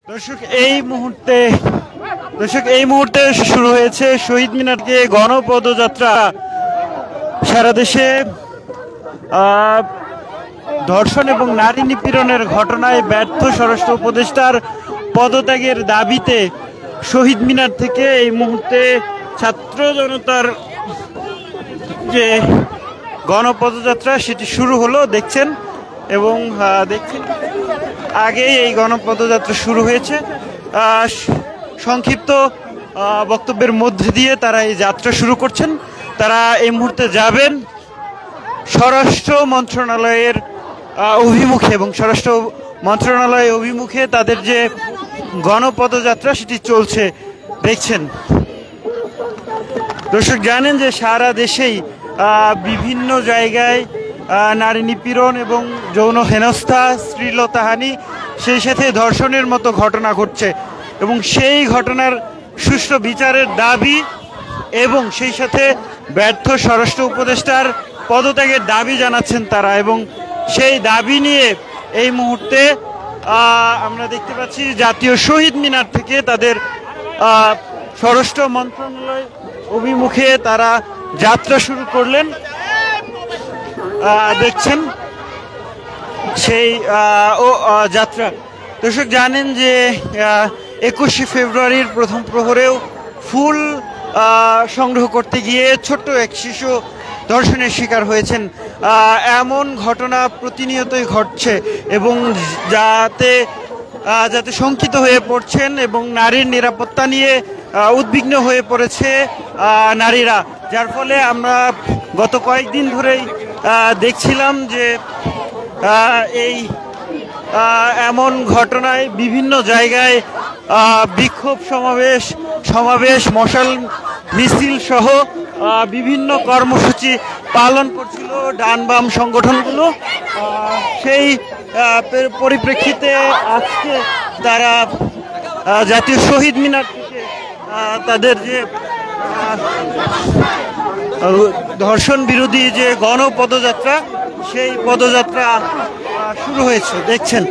দর্শক এই মুহূর্তে শুরু হয়েছে শহীদ মিনারকে গণপদযাত্রা। সারা দেশে ধর্ষণ এবং নারী নিপীড়নের ঘটনায় ব্যর্থ স্বরাষ্ট্র উপদেষ্টার পদত্যাগের দাবিতে শহীদ মিনার থেকে এই মুহূর্তে ছাত্র জনতার যে গণপদযাত্রা সেটি শুরু হলো দেখছেন, এবং দেখছেন আগেই এই গণপদযাত্রা শুরু হয়েছে। সংক্ষিপ্ত বক্তব্যের মধ্যে দিয়ে তারা এই যাত্রা শুরু করছেন। তারা এই মুহূর্তে যাবেন স্বরাষ্ট্র মন্ত্রণালয়ের অভিমুখে, এবং স্বরাষ্ট্র মন্ত্রণালয় অভিমুখে তাদের যে গণপদযাত্রা সেটি চলছে দেখছেন। দর্শক জানেন যে সারা দেশেই বিভিন্ন জায়গায় নারী নিপীড়ন এবং যৌন হেনস্থা, শ্লীলতাহানি, সেই সাথে ধর্ষণের মতো ঘটনা ঘটছে, এবং সেই ঘটনার সুষ্ঠু বিচারের দাবি এবং সেই সাথে ব্যর্থ স্বরাষ্ট্র উপদেষ্টার পদত্যাগের দাবি জানাচ্ছেন তারা। এবং সেই দাবি নিয়ে এই মুহূর্তে আমরা দেখতে পাচ্ছি জাতীয় শহীদ মিনার থেকে তাদের স্বরাষ্ট্র মন্ত্রণালয় অভিমুখে তারা যাত্রা শুরু করলেন দেখছেন সেই যাত্রা। দর্শক জানেন যে 21শে ফেব্রুয়ারির প্রথম প্রহরেও ফুল সংগ্রহ করতে গিয়ে ছোট্ট এক শিশু ধর্ষণের শিকার হয়েছেন। এমন ঘটনা প্রতিনিয়তই ঘটছে, এবং যাতে শঙ্কিত হয়ে পড়ছেন এবং নারীর নিরাপত্তা নিয়ে উদ্বিগ্ন হয়ে পড়েছে নারীরা, যার ফলে আমরা গত কয়েকদিন ধরেই দেখছিলাম যে এই এমন ঘটনায় বিভিন্ন জায়গায় বিক্ষোভ সমাবেশ মশাল মিছিল সহ বিভিন্ন কর্মসূচি পালন করছিল ডান বাম সংগঠনগুলো। সেই পরিপ্রেক্ষিতে আজকে তারা জাতীয় শহীদ মিনার থেকে তাদের যে ধর্ষণ বিরোধী যে গণপদযাত্রা, সেই পদযাত্রা শুরু হয়েছে দেখছেন।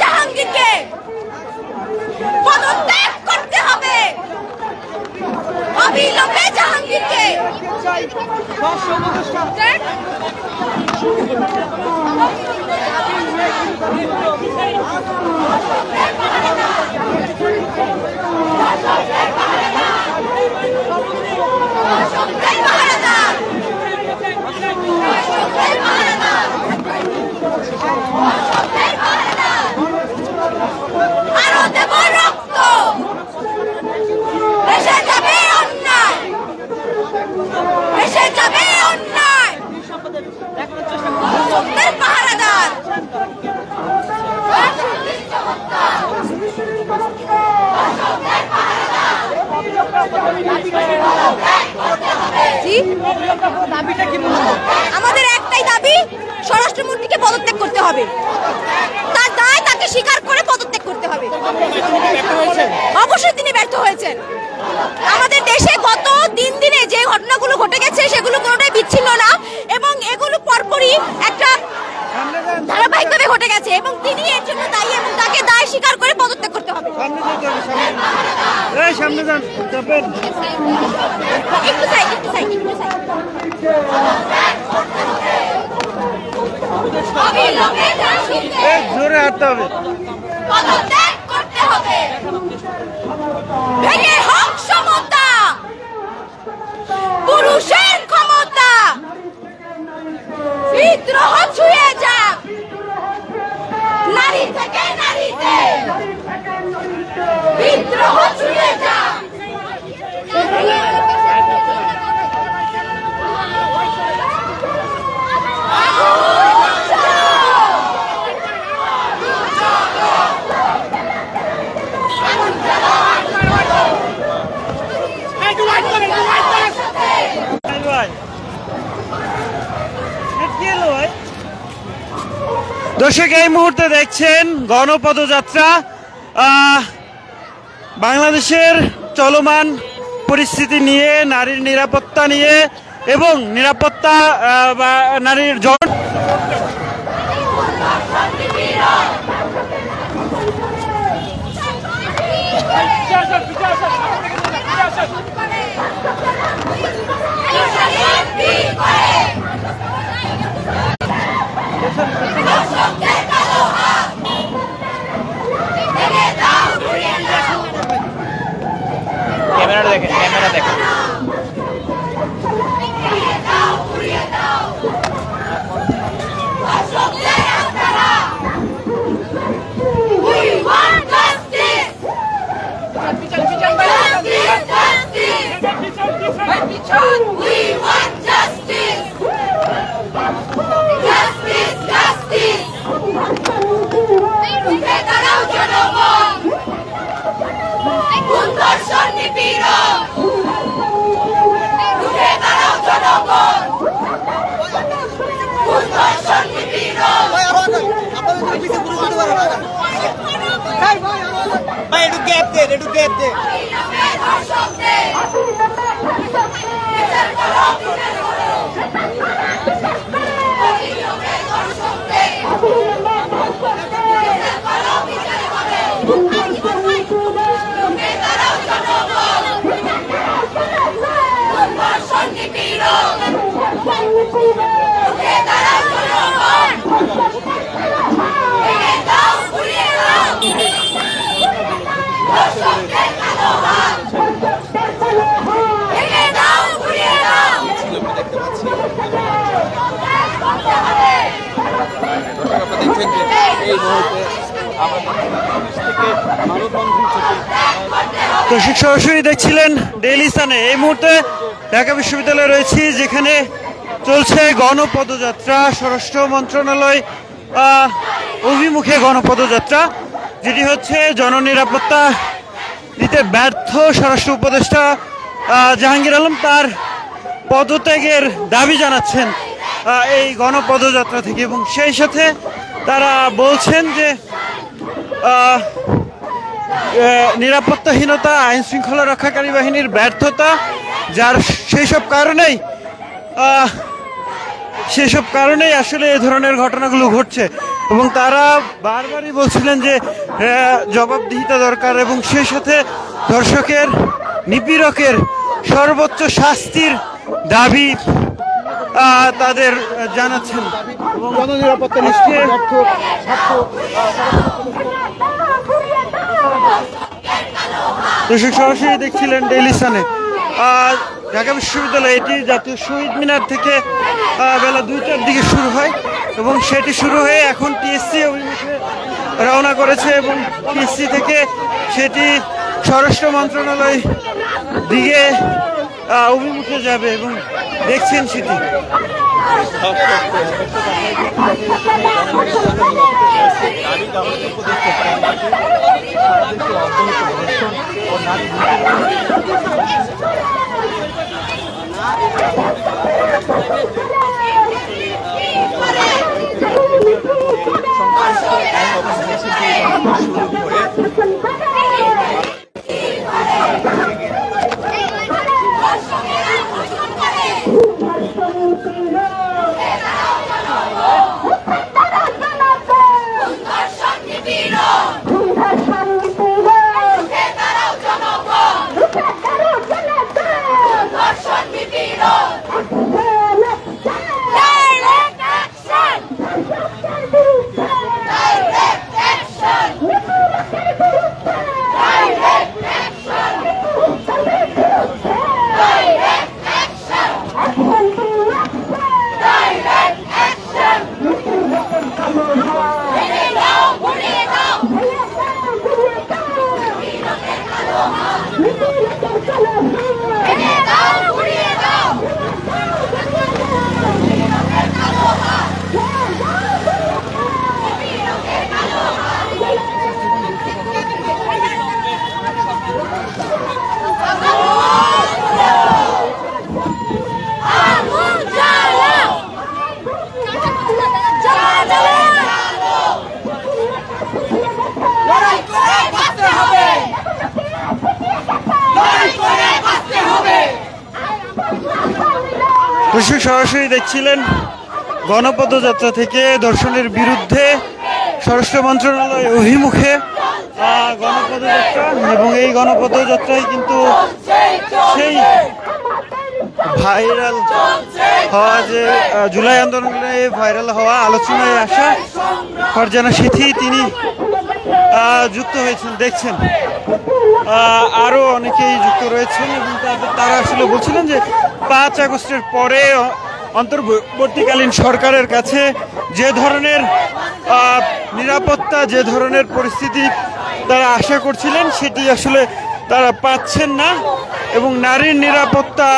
জাহাঙ্গীরকে পদত্যাগ করতে হবে, অবিলম্বে জাহাঙ্গীরকে আরো দেব রক্ত, এসে যাবে অন্যায়, এসে যাবে অন্যায়, সত্যের পাহারাদার। আমাদের একটাই দাবি, স্বরাষ্ট্রমন্ত্রীকে পদত্যাগ করতে হবে, তার দায় তাকে স্বীকার করে পদত্যাগ করতে হবে। অবশ্যই তিনি ব্যর্থ হয়েছেন। আমাদের দেশে গত 3 দিনে যে ঘটনাগুলো ঘটে গেছে সেগুলো কোনোটাই বিচ্ছিন্ন না, এবং এগুলো পরপরই একটা ধারাবাহিকভাবে ঘটে গেছে, এবং তিনি এর জন্য দায়ী, এবং তাকে দায় স্বীকার করে পদত্যাগ করতে হবে। জোরে হাঁটতে হবে, পদত্যাগ করতে হবে, ভেঙে হোক সমতা, পুরুষের ক্ষমতা, বিদ্রোহ ছুঁয়ে যাক নারী থেকে নারীতে, বিদ্রোহ ছুঁয়ে যাক। দর্শক এই মুহূর্তে দেখছেন গণপদযাত্রা। বাংলাদেশের চলমান পরিস্থিতি নিয়ে, নারীর নিরাপত্তা নিয়ে এবং নিরাপত্তা বা নারীর ক্যামেরা দেখেন, ক্যামেরা দেখেন। দর্শক সরাসরি দেখছিলেন ডেইলি সানে। এই মুহূর্তে ঢাকা বিশ্ববিদ্যালয়ে রয়েছি, যেখানে চলছে গণপদযাত্রা, স্বরাষ্ট্র মন্ত্রণালয় অভিমুখে গণপদযাত্রা, যেটি হচ্ছে জননিরাপত্তা দিতে ব্যর্থ স্বরাষ্ট্র উপদেষ্টা জাহাঙ্গীর আলম তার পদত্যাগের দাবি জানাচ্ছেন এই গণপদযাত্রা থেকে, এবং সেই সাথে তারা বলছেন যে নিরাপত্তাহীনতা, আইন শৃঙ্খলা রক্ষাকারী বাহিনীর ব্যর্থতা, যার সেসব কারণেই আসলে এই ধরনের ঘটনাগুলো ঘটছে। এবং তারা বারবারই বলছিলেন যে জবাবদিহিতা দরকার, এবং সেই সাথে ধর্ষকের, নিপীড়কের সর্বোচ্চ শাস্তির দাবি তাদের জানাচ্ছেন। এবং জননিরাপত্তা নিশ্চয়ই দর্শক সরাসরি দেখছিলেন ডেইলি সানে। ঢাকা বিশ্ববিদ্যালয় এটি জাতীয় শহীদ মিনার থেকে বেলা 2টার দিকে শুরু হয়, এবং সেটি শুরু হয়ে এখন টিএসসি অভিমুখে রওনা করেছে, এবং টিএসসি থেকে সেটি স্বরাষ্ট্র মন্ত্রণালয় দিকে অভিমুখে যাবে, এবং দেখছেন সেটি। দর্শক সরাসরি দেখছিলেন গণপদযাত্রা থেকে ধর্ষণের বিরুদ্ধে স্বরাষ্ট্র মন্ত্রণালয় অভিমুখে গণপদযাত্রা, এবং এই গণপদযাত্রায় কিন্তু সেই ভাইরাল হওয়া যে জুলাই আন্দোলনে ভাইরাল হওয়া আলোচনায় আসা ফারজানা সিথি তিনি যুক্ত হয়েছেন দেখছেন। আরও অনেকেই যুক্ত রয়েছেন এবং তারা আসলে বলছিলেন যে 5 আগস্টের পরে অন্তর্বর্তীকালীন সরকারের কাছে যে ধরনের নিরাপত্তা, যে ধরনের পরিস্থিতি তারা আশা করছিলেন সেটি আসলে তারা পাচ্ছেন না এবং নারীর নিরাপত্তা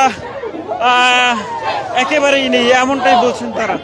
একেবারেই নেই, এমনটাই বলছেন তারা।